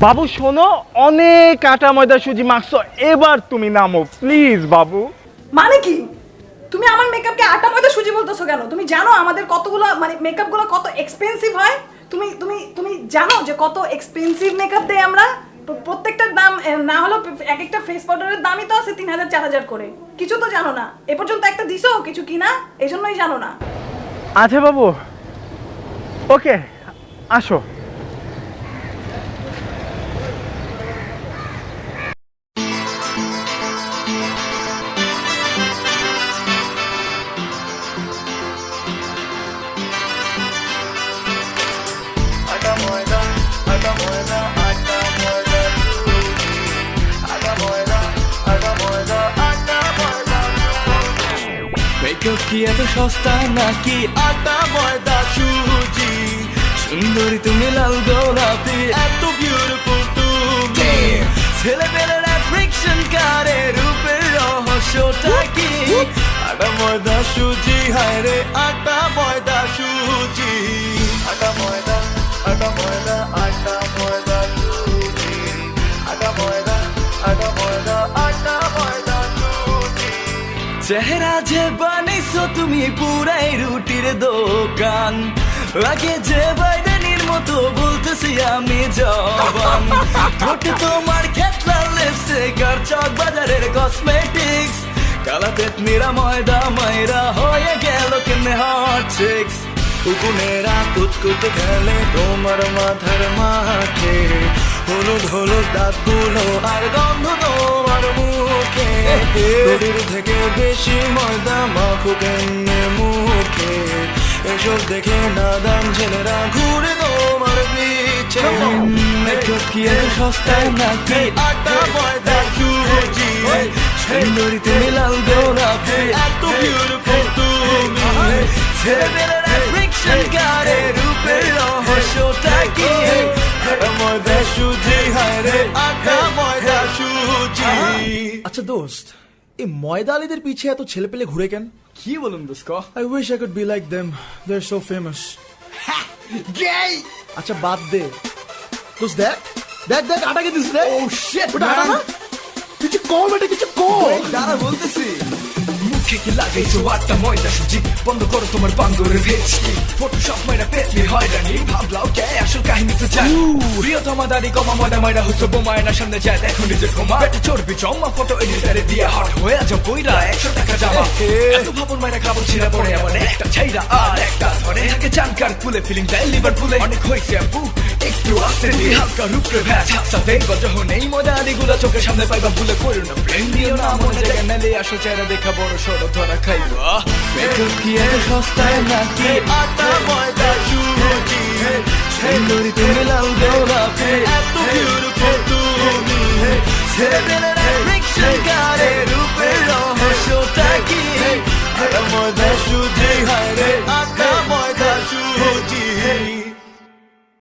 বাবু শোনো, অনেক আটা ময়দা সুজি মাখছো, এবার তুমি নামো প্লিজ বাবু। মানে কি? তুমি আমার মেকআপকে আটা ময়দা সুজি বলতেছো কেন? তুমি জানো আমাদের কতগুলো মানে মেকআপগুলো কত এক্সপেন্সিভ হয়? তুমি তুমি তুমি জানো যে কত এক্সপেন্সিভ মেকআপ দেই আমরা? প্রত্যেকটার দাম না হলো এক একটা ফেস পাউডারের দামই তো আছে 3000 4000 করে। কিছু তো জানো না, এ পর্যন্ত একটা দিছো কিছু কিনা, এজন্যই জানো না। আচ্ছা বাবু, ওকে আসো। মেকআপ কি এত সস্তা নাকি আটা ময়দা সুজি? সুন্দরী তুমি লাল গোলাপি, এত বিউটিফুল তুমি। ছেলেবেলার অ্যাট্রাকশন কারে, রূপের রহস্যটা কি? আটা ময়দা সুজি, হায় রে আটা ময়দা সুজি। আটা ময়দা, আটা ময়দা, আটা ময়দা সুজি। আটা ময়দা, আটা ময়দা, আটা ময়দা সুজি। চেহারা যে বানাইছো তুমি পুরাই রুটির দোকান, লাগে যে বাইডেনের মতো বলতেছি আমি জবান। ঠোঁটে তোমার খেতলা লিপস্টিক আর চক বাজারের কসমেটিক্স, কালা পেটনিরা ময়দা মাইরা হয়ে গেল কেমনে হট চিক্স। উকুনেরা কুতকুত খেলে তোমার মাথার মাঠে, হলুদ হলুদ দাঁতগুলো আর গন্ধ তোমার মুখে। রুটির থেকে বেশি ময়দা মাখো কেমনে মুখে, এসব দেখে নাদান ছেলেরা ঘুরে তোমার পিছে। মেকআপ কি এত সস্তা নাকি আটা ময়দা সুজি? সুন্দরী তুমি লাল গোলাপি, এত বিউটিফুল তুমি। ছেলেবেলার অ্যাট্রাকশন কারে, রূপের রহস্যটা কি? আটা ময়দা সুজি, হায় রে আটা ময়দা সুজি। আচ্ছা দোস্ত, এই ময়দা আলীদের পিছে এত ছেলে পেলে ঘুরে কেন? কি বলুন দোস্ত? I wish I could be like them. They're so famous. গেই। আচ্ছা বাদ দে দোস্ত, দেখ দেখ দেখ আটাকে দিস রে। ও শিট ওটা আটা না? কিছু কম, এটা কিছু কম। দাঁড়া বলতেছি। মুখে কি লাগাইছো আটা ময়দা সুজি? বন্ধ করো তোমার বাঙ্গরের ভেচকি, ফটোশপ মাইরা পেতনি হয়রানি, ভাবলাও কে আসল কাহিনী তো জানি। প্রিয়তমা দাড়ি কমা ময়দা মাইরা হচ্ছে বোমায়না, সামনে যায় দেখো নিজের ক্ষমা। পেটে চর্বি জমা, ফটো এডিটারে দিয়ে হট হয়ে আজ বইরা 100 টাকা জামা। এত ভাবন মাইরা খাবো ছিঁড়া পড়ে এমন একটা ছাইরা আর একটা ধরে থাকে চানকার ফুলে, ফিলিং যায় লিভার ফুলে। অনেক হয়েছে আপু একটু আসতে দিয়ে হালকা রূপরে ভ্যাচ হাফসা দেখবা যখন এই ময়দা আলিগুলা চোখের সামনে পাইবা, ভুলে করো না প্রেম দিও না মনে জায়গা মেলে আসো চেহারা দেখা বড় সড়ো ধরা খাইবা। মেকআপ কি এত সস্তা নাকি আটা ময়দা সুজি? সুন্দরী তুমি লাল গোলাপি, এত বিউটিফুল তুমি। ছেলেবেলার অ্যাট্রাকশন কারে, রূপের রহস্যটা কি? আটা ময়দা সুজি, হায় রে আটা ময়দা সুজি।